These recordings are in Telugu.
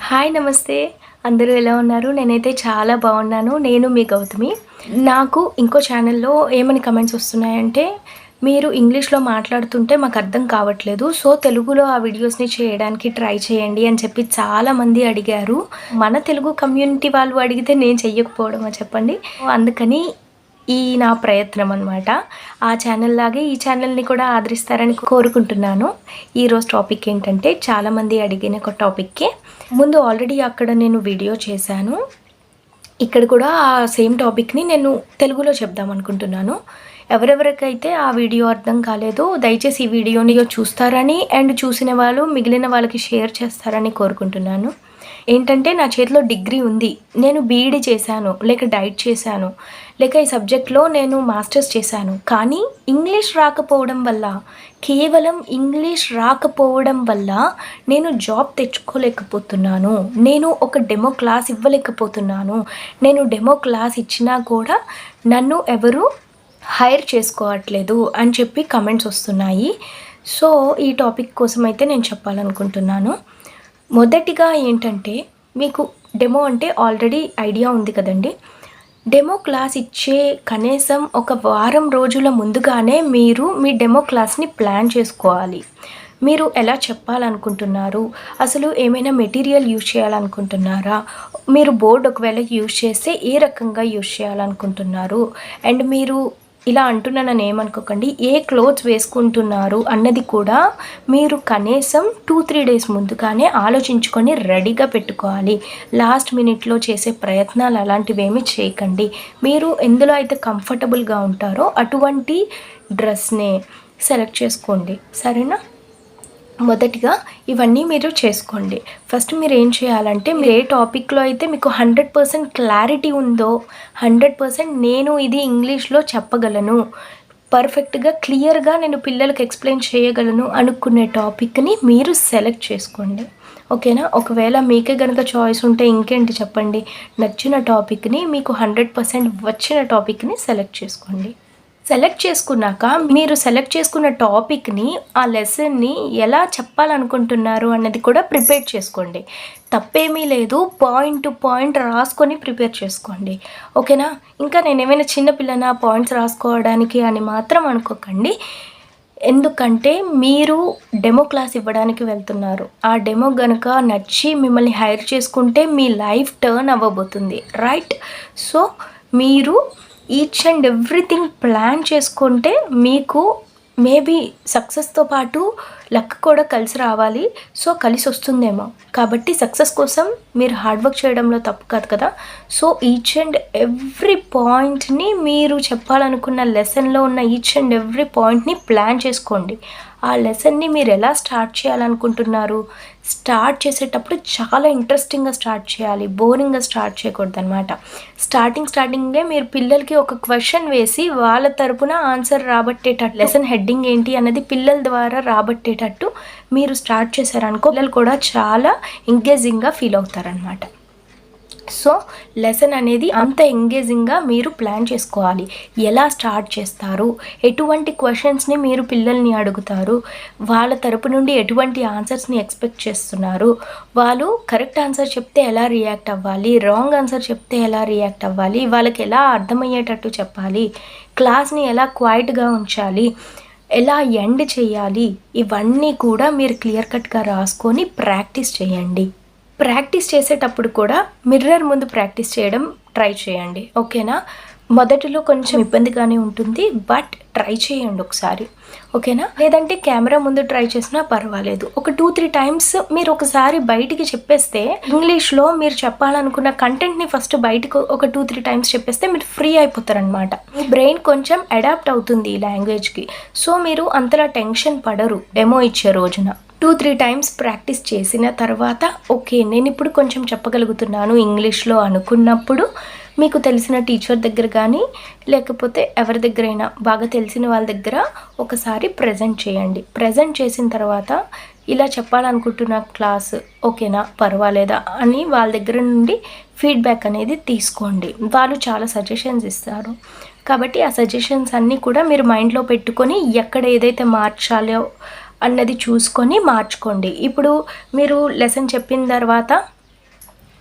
హాయ్ నమస్తే. అందరూ ఎలా ఉన్నారు? నేనైతే చాలా బాగున్నాను. నేను మీ గౌతమి. నాకు ఇంకో ఛానల్‌లో ఏమని కమెంట్స్ వస్తున్నాయంటే, మీరు ఇంగ్లీష్‌లో మాట్లాడుతుంటే మాకర్థం కావట్లేదు. సో, తెలుగులో ఆ వీడియోస్‌ని చేయడానికి ట్రై చేయండి అని చెప్పి చాలామంది అడిగారు. మన తెలుగు కమ్యూనిటీ వాళ్ళు అడిగితే నేను చెయ్యకపోవడమా చెప్పండి? అందుకని నా ప్రయత్నం అనమాట. ఆ ఛానల్‌లాగే ఈ ఛానల్‌ని కూడా ఆదరిస్తారని కోరుకుంటున్నాను. ఈరోజు టాపిక్ ఏంటంటే, చాలామంది అడిగిన ఒక టాపిక్కే. ముందు ఆల్రెడీ అక్కడ నేను వీడియో చేశాను. ఇక్కడ కూడా ఆ సేమ్ టాపిక్‌ని నేను తెలుగులో చెప్దామనుకుంటున్నాను. ఎవరెవరికైతే ఆ వీడియో అర్థం కాలేదో దయచేసి ఈ వీడియోని చూస్తారని అండ్ చూసిన వాళ్ళు మిగిలిన వాళ్ళకి షేర్ చేస్తారని కోరుకుంటున్నాను. ఏంటంటే నా చేతిలో డిగ్రీ ఉంది. నేను బీఈడీ చేశాను, లేక డైట్ చేశాను, లేక ఈ సబ్జెక్ట్‌లో నేను మాస్టర్స్ చేశాను. కానీ ఇంగ్లీష్ రాకపోవడం వల్ల, కేవలం ఇంగ్లీష్ రాకపోవడం వల్ల నేను జాబ్ తెచ్చుకోలేకపోతున్నాను. నేను ఒక డెమో క్లాస్ ఇవ్వలేకపోతున్నాను. నేను డెమో క్లాస్ ఇచ్చినా కూడా నన్ను ఎవరు హైర్ చేసుకోవట్లేదు అని చెప్పి కమెంట్స్ వస్తున్నాయి. సో, ఈ టాపిక్ కోసం అయితే నేను చెప్పాలనుకుంటున్నాను. మొదటిగా ఏంటంటే, మీకు డెమో అంటే ఆల్రెడీ ఐడియా ఉంది కదండీ! డెమో క్లాస్ ఇచ్చే కనీసం ఒక వారం రోజుల ముందుగానే మీరు మీ డెమో క్లాస్‌ని ప్లాన్ చేసుకోవాలి. మీరు ఎలా చెప్పాలనుకుంటున్నారు? అసలు ఏమైనా మెటీరియల్ యూజ్ చేయాలనుకుంటున్నారా? మీరు బోర్డ్ ఒకవేళ యూజ్ చేస్తే ఏ రకంగా యూజ్ చేయాలనుకుంటున్నారు? అండ్ మీరు ఇలా అంటున్నానని ఏమనుకోకండి. ఏ క్లోత్స్ వేసుకుంటున్నారు అన్నది కూడా మీరు కనీసం 2-3 డేస్ ముందుగానే ఆలోచించుకొని రెడీగా పెట్టుకోవాలి. లాస్ట్ మినిట్‌లో చేసే ప్రయత్నాలు అలాంటివేమీ చేయకండి. మీరు ఎందులో అయితే కంఫర్టబుల్‌గా ఉంటారో అటువంటి డ్రెస్‌నే సెలెక్ట్ చేసుకోండి. సరేనా? మొదటిగా ఇవన్నీ మీరు చేసుకోండి. ఫస్ట్ మీరు ఏం చేయాలంటే, మీరు ఏ టాపిక్‌లో అయితే మీకు 100% క్లారిటీ ఉందో, 100% నేను ఇది ఇంగ్లీష్‌లో చెప్పగలను, పర్ఫెక్ట్‌గా క్లియర్‌గా నేను పిల్లలకి ఎక్స్‌ప్లెయిన్ చేయగలను అనుకునే టాపిక్‌ని మీరు సెలెక్ట్ చేసుకోండి. ఓకేనా? ఒకవేళ మీకే గనుక చాయిస్ ఉంటే ఇంకేంటి చెప్పండి. నచ్చిన టాపిక్‌ని, మీకు 100% వచ్చిన టాపిక్‌ని సెలెక్ట్ చేసుకోండి. సెలెక్ట్ చేసుకున్నాక మీరు సెలెక్ట్ చేసుకున్న టాపిక్‌ని, ఆ లెసన్‌ని ఎలా చెప్పాలనుకుంటున్నారు అన్నది కూడా ప్రిపేర్ చేసుకోండి. తప్పేమీ లేదు. పాయింట్ టు పాయింట్ రాసుకొని ప్రిపేర్ చేసుకోండి. ఓకేనా? ఇంకా నేనేమైనా చిన్న పిల్లనా పాయింట్స్ రాసుకోవడానికి అని మాత్రం అనుకోకండి. ఎందుకంటే మీరు డెమో క్లాస్ ఇవ్వడానికి వెళ్తున్నారు. ఆ డెమో గనుక నచ్చి మిమ్మల్ని హైర్ చేసుకుంటే మీ లైఫ్ టర్న్ అవ్వబోతుంది. రైట్? సో, మీరు ఈచ్ అండ్ ఎవ్రీథింగ్ ప్లాన్ చేసుకుంటే మీకు మేబీ సక్సెస్‌తో పాటు లక్ కూడా కలిసి రావాలి. సో, కలిసొస్తుందేమో. కాబట్టి సక్సెస్ కోసం మీరు హార్డ్ వర్క్ చేయడంలో తప్పు కాదు కదా! సో, ఈచ్ అండ్ ఎవ్రీ పాయింట్‌ని మీరు చెప్పాలనుకున్న లెసన్‌లో ఉన్న ఈచ్ అండ్ ఎవ్రీ పాయింట్‌ని ప్లాన్ చేసుకోండి. ఆ లెసన్‌ని మీరు ఎలా స్టార్ట్ చేయాలనుకుంటున్నారు? స్టార్ట్ చేసేటప్పుడు చాలా ఇంట్రెస్టింగ్‌గా స్టార్ట్ చేయాలి. బోరింగ్‌గా స్టార్ట్ చేయకూడదనమాట. స్టార్టింగే మీరు పిల్లలకి ఒక క్వెషన్ వేసి వాళ్ళ తరపున ఆన్సర్ రాబట్టేటట్టు, లెసన్ హెడ్డింగ్ ఏంటి అన్నది పిల్లల ద్వారా రాబట్టేటట్టు మీరు స్టార్ట్ చేశారనుకో, పిల్లలు కూడా చాలా ఎంగేజింగ్‌గా ఫీల్ అవుతారనమాట. సో, లెసన్ అనేది అంత ఎంగేజింగ్‌గా మీరు ప్లాన్ చేసుకోవాలి. ఎలా స్టార్ట్ చేస్తారు? ఎటువంటి క్వెషన్స్‌ని మీరు పిల్లల్ని అడుగుతారు? వాళ్ళ తరపు నుండి ఎటువంటి ఆన్సర్స్‌ని ఎక్స్‌పెక్ట్ చేస్తున్నారు? వాళ్ళు కరెక్ట్ ఆన్సర్ చెప్తే ఎలా రియాక్ట్ అవ్వాలి? రాంగ్ ఆన్సర్ చెప్తే ఎలా రియాక్ట్ అవ్వాలి? వాళ్ళకి ఎలా అర్థమయ్యేటట్టు చెప్పాలి? క్లాస్‌ని ఎలా క్వైట్‌గా ఉంచాలి? ఎలా ఎండ్ చేయాలి? ఇవన్నీ కూడా మీరు క్లియర్ కట్‌గా రాసుకొని ప్రాక్టీస్ చేయండి. ప్రాక్టీస్ చేసేటప్పుడు కూడా మిర్రర్ ముందు ప్రాక్టీస్ చేయడం ట్రై చేయండి. ఓకేనా? మొదటిలో కొంచెం ఇబ్బందిగానే ఉంటుంది. బట్ ట్రై చేయండి ఒకసారి. ఓకేనా? లేదంటే కెమెరా ముందు ట్రై చేసినా పర్వాలేదు. ఒక 2-3 టైమ్స్ మీరు ఒకసారి బయటికి చెప్పేస్తే, ఇంగ్లీష్‌లో మీరు చెప్పాలనుకున్న కంటెంట్‌ని ఫస్ట్ బయటకు ఒక 2-3 టైమ్స్ చెప్పేస్తే మీరు ఫ్రీ అయిపోతారనమాట. మీ బ్రెయిన్ కొంచెం అడాప్ట్ అవుతుంది ఈ లాంగ్వేజ్‌కి. సో, మీరు అంతలా టెన్షన్ పడరు డెమో ఇచ్చే రోజున. 2-3 టైమ్స్ ప్రాక్టీస్ చేసిన తర్వాత, ఓకే, నేనిప్పుడు కొంచెం చెప్పగలుగుతున్నాను ఇంగ్లీష్‌లో అనుకున్నప్పుడు, మీకు తెలిసిన టీచర్ దగ్గర కానీ, లేకపోతే ఎవరి దగ్గరైనా బాగా తెలిసిన వాళ్ళ దగ్గర ఒకసారి ప్రెజెంట్ చేయండి. ప్రెజెంట్ చేసిన తర్వాత, ఇలా చెప్పాలనుకుంటున్న క్లాస్ ఓకేనా, పర్వాలేదా అని వాళ్ళ దగ్గర నుండి ఫీడ్‌బ్యాక్ అనేది తీసుకోండి. వాళ్ళు చాలా సజెషన్స్ ఇస్తారు. కాబట్టి ఆ సజెషన్స్ అన్నీ కూడా మీరు మైండ్‌లో పెట్టుకొని, ఎక్కడ ఏదైతే మార్చాలో అన్నది చూసుకొని మార్చుకోండి. ఇప్పుడు మీరు లెసన్ చెప్పిన తర్వాత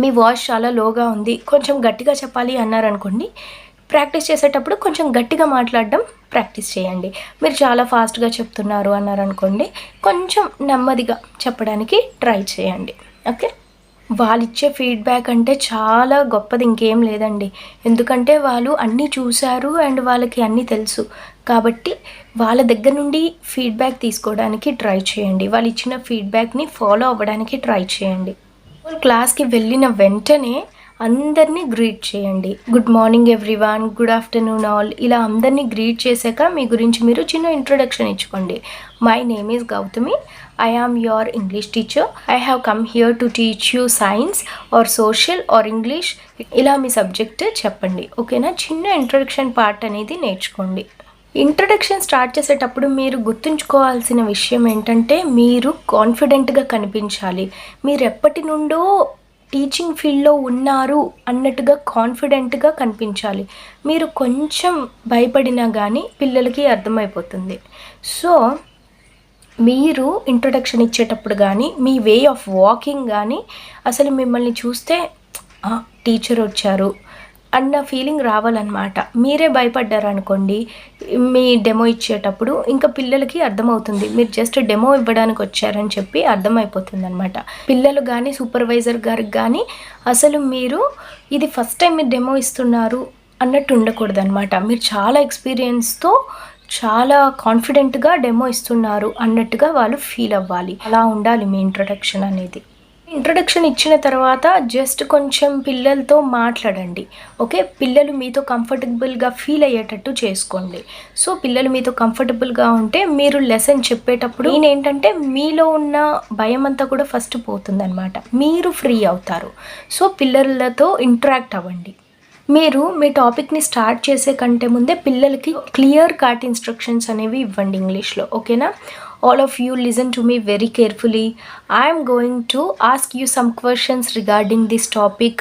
మీ వాయిస్ చాలా లోగా ఉంది, కొంచెం గట్టిగా చెప్పాలి అన్నారనుకోండి, ప్రాక్టీస్ చేసేటప్పుడు కొంచెం గట్టిగా మాట్లాడడం ప్రాక్టీస్ చేయండి. మీరు చాలా ఫాస్ట్గా చెప్తున్నారు అన్నారనుకోండి, కొంచెం నెమ్మదిగా చెప్పడానికి ట్రై చేయండి. ఓకే, వాళ్ళిచ్చే ఫీడ్బ్యాక్ అంటే చాలా గొప్పది, ఇంకేం లేదండి. ఎందుకంటే వాళ్ళు అన్నీ చూశారు అండ్ వాళ్ళకి అన్నీ తెలుసు. కాబట్టి వాళ్ళ దగ్గర నుండి ఫీడ్బ్యాక్ తీసుకోవడానికి ట్రై చేయండి. వాళ్ళు ఇచ్చిన ఫీడ్బ్యాక్ని ఫాలో అవ్వడానికి ట్రై చేయండి. క్లాస్కి వెళ్ళిన వెంటనే అందరినీ గ్రీట్ చేయండి. Good morning everyone, good afternoon all, ఇలా అందరినీ గ్రీట్ చేశాక మీ గురించి మీరు చిన్న ఇంట్రొడక్షన్ ఇచ్చుకోండి. My name is Gautami, I am your English teacher. I have come here to teach you science or social or English. ఇలా మీ సబ్జెక్ట్ చెప్పండి. ఓకేనా, చిన్న ఇంట్రొడక్షన్ పార్ట్ అనేది నేర్చుకోండి. ఇంట్రడక్షన్ స్టార్ట్ చేసేటప్పుడు మీరు గుర్తుంచుకోవాల్సిన విషయం ఏంటంటే, మీరు కాన్ఫిడెంట్గా కనిపించాలి. మీరు ఎప్పటి నుండో టీచింగ్ ఫీల్డ్లో ఉన్నారు అన్నట్టుగా కాన్ఫిడెంట్గా కనిపించాలి. మీరు కొంచెం భయపడినా కానీ పిల్లలకి అర్థమైపోతుంది. సో మీరు ఇంట్రొడక్షన్ ఇచ్చేటప్పుడు కానీ, మీ వే ఆఫ్ వాకింగ్ కానీ, అసలు మిమ్మల్ని చూస్తే టీచర్ వచ్చారు అన్న ఫీలింగ్ రావాలన్నమాట. మీరే భయపడ్డారనుకోండి మీ డెమో ఇచ్చేటప్పుడు, ఇంకా పిల్లలకి అర్థమవుతుంది మీరు జస్ట్ డెమో ఇవ్వడానికి వచ్చారని చెప్పి అర్థమైపోతుంది అనమాట. పిల్లలు కానీ సూపర్వైజర్ గారికి కానీ అసలు మీరు ఇది ఫస్ట్ టైం మీరు డెమో ఇస్తున్నారు అన్నట్టు ఉండకూడదు అనమాట. మీరు చాలా ఎక్స్పీరియన్స్తో చాలా కాన్ఫిడెంట్గా డెమో ఇస్తున్నారు అన్నట్టుగా వాళ్ళు ఫీల్ అవ్వాలి. అలా ఉండాలి మీ ఇంట్రొడక్షన్ అనేది. ఇంట్రొడక్షన్ ఇచ్చిన తర్వాత జస్ట్ కొంచెం పిల్లలతో మాట్లాడండి. ఓకే, పిల్లలు మీతో కంఫర్టబుల్గా ఫీల్ అయ్యేటట్టు చేసుకోండి. సో పిల్లలు మీతో కంఫర్టబుల్గా ఉంటే మీరు లెసన్ చెప్పేటప్పుడు ఏంటంటే మీలో ఉన్న భయం అంతా కూడా ఫస్ట్ పోతుందన్నమాట. మీరు ఫ్రీ అవుతారు. సో పిల్లలతో ఇంటరాక్ట్ అవ్వండి. మీరు మీ టాపిక్ని స్టార్ట్ చేసే కంటే ముందే పిల్లలకి క్లియర్ కట్ ఇన్స్ట్రక్షన్స్ అనేవి ఇవ్వండి ఇంగ్లీష్లో. ఓకేనా, all of you listen to me very carefully. I am going to ask you some questions regarding this topic.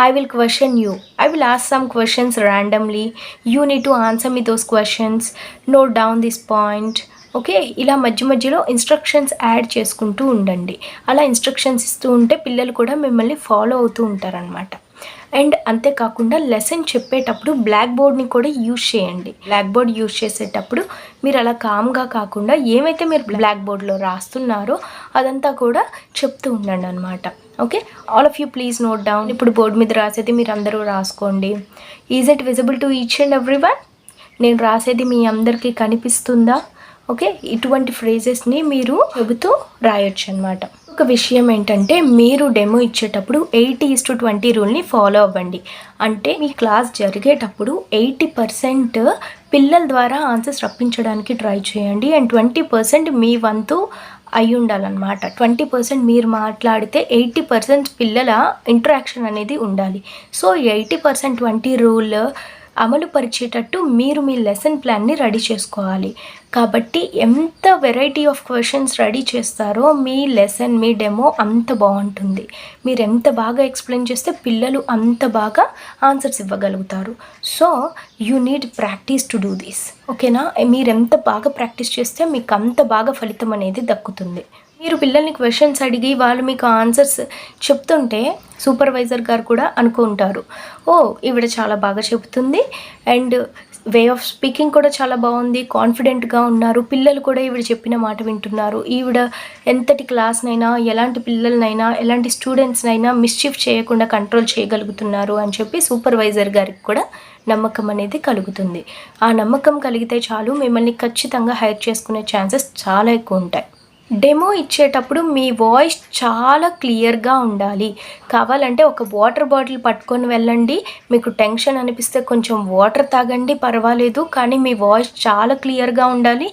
I will question you. I will ask some questions randomly. You need to answer me those questions. Note down this point. Okay, ఇలా మధ్య మధ్యలో ఇన్స్ట్రక్షన్స్ యాడ్ చేసుకుంటూ ఉండండి. అలా ఇన్స్ట్రక్షన్స్ ఇస్తూ ఉంటే పిల్లలు కూడా మిమ్మల్ని ఫాలో అవుతూ ఉంటారనమాట. అండ్ అంతేకాకుండా లెసన్ చెప్పేటప్పుడు బ్లాక్ బోర్డ్ని కూడా యూజ్ చేయండి. బ్లాక్ బోర్డ్ యూజ్ చేసేటప్పుడు మీరు అలా కామ్గా కాకుండా ఏమైతే మీరు బ్లాక్ బోర్డ్లో రాస్తున్నారో అదంతా కూడా చెప్తూ ఉండండి అనమాట. Okay, all of you please note down. ఇప్పుడు బోర్డు మీద రాసేది మీరు అందరూ రాసుకోండి. Is it visible to each and everyone? నేను రాసేది మీ అందరికీ కనిపిస్తుందా? ఓకే, ఇటువంటి ఫ్రేజెస్ని మీరు చెబుతూ రాయొచ్చు అనమాట. ఒక విషయం ఏంటంటే, మీరు డెమో ఇచ్చేటప్పుడు 80:20 రూల్ని ఫాలో అవ్వండి. అంటే మీ క్లాస్ జరిగేటప్పుడు 80% పిల్లల ద్వారా ఆన్సర్స్ రప్పించడానికి ట్రై చేయండి. అండ్ 20% మీ వంతు అయి ఉండాలన్నమాట. 20% మీరు మాట్లాడితే 80% పిల్లల ఇంటరాక్షన్ అనేది ఉండాలి. సో 80% 20 రూల్ అమలు పరిచేటట్టు మీరు మీ లెసన్ ప్లాన్ని రెడీ చేసుకోవాలి. కాబట్టి ఎంత వెరైటీ ఆఫ్ క్వశ్చన్స్ రెడీ చేస్తారో మీ లెసన్, మీ డెమో అంత బాగుంటుంది. మీరు ఎంత బాగా ఎక్స్ప్లెయిన్ చేస్తే పిల్లలు అంత బాగా ఆన్సర్స్ ఇవ్వగలుగుతారు. So you need practice to do this. ఓకేనా, మీరు ఎంత బాగా ప్రాక్టీస్ చేస్తే మీకు అంత బాగా ఫలితం అనేది దక్కుతుంది. మీరు పిల్లల్ని క్వశ్చన్స్ అడిగి వాళ్ళు మీకు ఆన్సర్స్ చెప్తుంటే సూపర్వైజర్ గారు కూడా అనుకుంటారు, ఓ ఈవిడ చాలా బాగా చెబుతుంది అండ్ వే ఆఫ్ స్పీకింగ్ కూడా చాలా బాగుంది, కాన్ఫిడెంట్గా ఉన్నారు, పిల్లలు కూడా ఈవిడ చెప్పిన మాట వింటున్నారు, ఈవిడ ఎంతటి క్లాస్నైనా ఎలాంటి పిల్లలనైనా ఎలాంటి స్టూడెంట్స్నైనా మిస్చీఫ్ చేయకుండా కంట్రోల్ చేయగలుగుతున్నారు అని చెప్పి సూపర్వైజర్ గారికి కూడా నమ్మకం అనేది కలుగుతుంది. ఆ నమ్మకం కలిగితే చాలు, మిమ్మల్ని ఖచ్చితంగా హైర్ చేసుకునే ఛాన్సెస్ చాలా ఎక్కువ ఉంటాయి. డెమో ఇచ్చేటప్పుడు మీ వాయిస్ చాలా క్లియర్గా ఉండాలి. కావాలంటే ఒక వాటర్ బాటిల్ పట్టుకొని వెళ్ళండి. మీకు టెన్షన్ అనిపిస్తే కొంచెం వాటర్ తాగండి, పర్వాలేదు. కానీ మీ వాయిస్ చాలా క్లియర్గా ఉండాలి.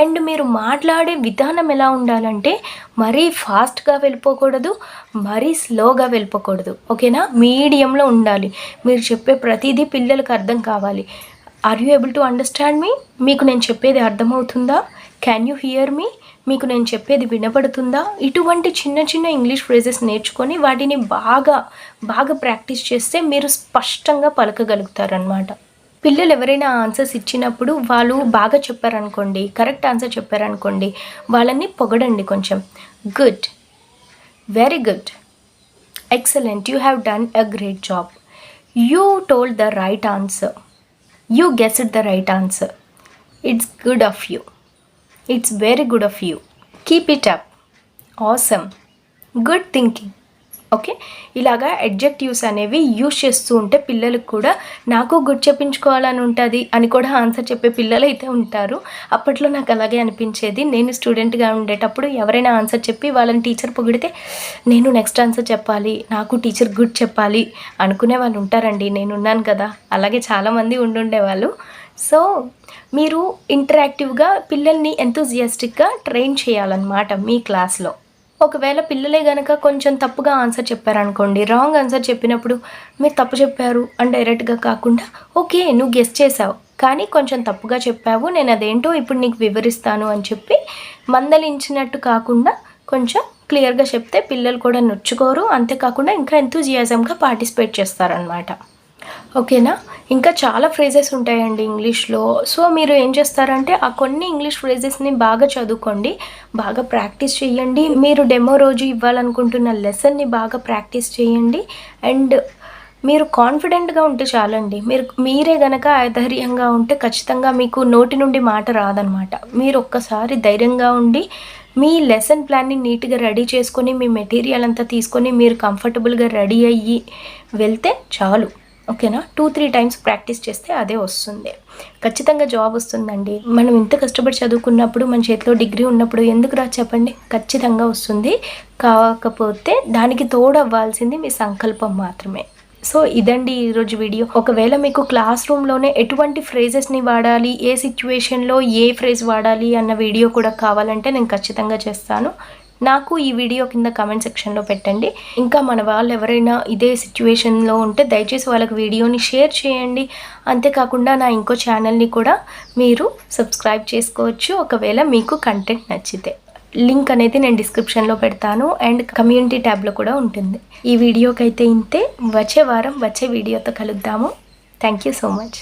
అండ్ మీరు మాట్లాడే విధానం ఎలా ఉండాలంటే, మరీ ఫాస్ట్గా వెళ్ళిపోకూడదు, మరీ స్లోగా వెళ్ళిపోకూడదు. ఓకేనా, మీడియంలో ఉండాలి. మీరు చెప్పే ప్రతిదీ పిల్లలకు అర్థం కావాలి. Are you able to understand me? మీకు నేను చెప్పేది అర్థమవుతుందా? Can you hear me? మీకు నేను చెప్పేది వినపడుతుందా? ఇటువంటి చిన్న చిన్న ఇంగ్లీష్ ఫ్రేజెస్ నేర్చుకొని వాటిని బాగా బాగా ప్రాక్టీస్ చేస్తే మీరు స్పష్టంగా పలకగలుగుతారనమాట. పిల్లలు ఎవరైనా ఆన్సర్స్ ఇచ్చినప్పుడు వాళ్ళు బాగా చెప్పారనుకోండి, కరెక్ట్ ఆన్సర్ చెప్పారనుకోండి, వాళ్ళని పొగడండి కొంచెం. Good, very good, excellent, you have done a great job, you told the right answer, you guessed the right answer, it's good of you, it's very good of you, keep it up, awesome, good thinking. Okay, ఇలాగా అడ్జెక్టివ్స్ అనేవి యూజ్ చేస్తూ ఉంటే పిల్లలకు కూడా నాకు గుర్తు చెప్పించుకోవాలని ఉంటుంది అని కూడా ఆన్సర్ చెప్పే పిల్లలు అయితే ఉంటారు. అప్పట్లో నాకు అలాగే అనిపించేది. నేను స్టూడెంట్గా ఉండేటప్పుడు ఎవరైనా ఆన్సర్ చెప్పి వాళ్ళని టీచర్ పొగిడితే నేను నెక్స్ట్ ఆన్సర్ చెప్పాలి, నాకు టీచర్ గుడ్ చెప్పాలి అనుకునే వాళ్ళు ఉంటారండి. నేనున్నాను కదా, అలాగే చాలామంది ఉండుండేవాళ్ళు. సో మీరు ఇంటరాక్టివ్గా పిల్లల్ని ఎంతూజియాస్టిక్గా ట్రైన్ చేయాలన్నమాట మీ క్లాస్లో. ఒకవేళ పిల్లలే కనుక కొంచెం తప్పుగా ఆన్సర్ చెప్పారనుకోండి, రాంగ్ ఆన్సర్ చెప్పినప్పుడు మీరు తప్పు చెప్పారు అని డైరెక్ట్గా కాకుండా, ఓకే నువ్వు గెస్ చేసావు కానీ కొంచెం తప్పుగా చెప్పావు, నేను అదేంటో ఇప్పుడు నీకు వివరిస్తాను అని చెప్పి మందలించినట్టు కాకుండా కొంచెం క్లియర్గా చెప్తే పిల్లలు కూడా నొచ్చుకోరు, అంతేకాకుండా ఇంకా ఎంతూజియాజంగా పార్టిసిపేట్ చేస్తారనమాట. ఓకేనా, ఇంకా చాలా ఫ్రేజెస్ ఉంటాయండి ఇంగ్లీష్లో. సో మీరు ఏం చేస్తారంటే ఆ కొన్ని ఇంగ్లీష్ ఫ్రేజెస్ని బాగా చదువుకోండి, బాగా ప్రాక్టీస్ చేయండి. మీరు డెమో రోజు ఇవ్వాలనుకుంటున్న లెసన్ని బాగా ప్రాక్టీస్ చేయండి. అండ్ మీరు కాన్ఫిడెంట్గా ఉంటే చాలండి. మీరే గనక అధైర్యంగా ఉంటే ఖచ్చితంగా మీకు నోటి నుండి మాట రాదనమాట. మీరు ఒక్కసారి ధైర్యంగా ఉండి మీ లెసన్ ప్లాన్ని నీట్గా రెడీ చేసుకొని మీ మెటీరియల్ అంతా తీసుకొని మీరు కంఫర్టబుల్గా రెడీ అయ్యి వెళ్తే చాలు. ఓకేనా, 2-3 టైమ్స్ ప్రాక్టీస్ చేస్తే అదే వస్తుంది, ఖచ్చితంగా జాబ్ వస్తుందండి. మనం ఇంత కష్టపడి చదువుకున్నప్పుడు మన చేతిలో డిగ్రీ ఉన్నప్పుడు ఎందుకు రా చెప్పండి, ఖచ్చితంగా వస్తుంది. కాకపోతే దానికి తోడవ్వాల్సింది మీ సంకల్పం మాత్రమే. సో ఇదండి ఈరోజు వీడియో. ఒకవేళ మీకు క్లాస్ రూమ్లోనే ఎటువంటి ఫ్రేజెస్ని వాడాలి, ఏ సిచ్యువేషన్లో ఏ ఫ్రేజ్ వాడాలి అన్న వీడియో కూడా కావాలంటే నేను ఖచ్చితంగా చేస్తాను. నాకు ఈ వీడియో కింద కామెంట్ సెక్షన్లో పెట్టండి. ఇంకా మన వాళ్ళు ఎవరైనా ఇదే సిచ్యువేషన్లో ఉంటే దయచేసి వాళ్ళకి వీడియోని షేర్ చేయండి. అంతేకాకుండా నా ఇంకో ఛానల్ని కూడా మీరు సబ్స్క్రైబ్ చేసుకోవచ్చు ఒకవేళ మీకు కంటెంట్ నచ్చితే. లింక్ అనేది నేను డిస్క్రిప్షన్లో పెడతాను అండ్ కమ్యూనిటీ ట్యాబ్లో కూడా ఉంటుంది. ఈ వీడియోకి అయితే ఇంతే, వచ్చే వారం వచ్చే వీడియోతో కలుద్దాము. Thank you so much.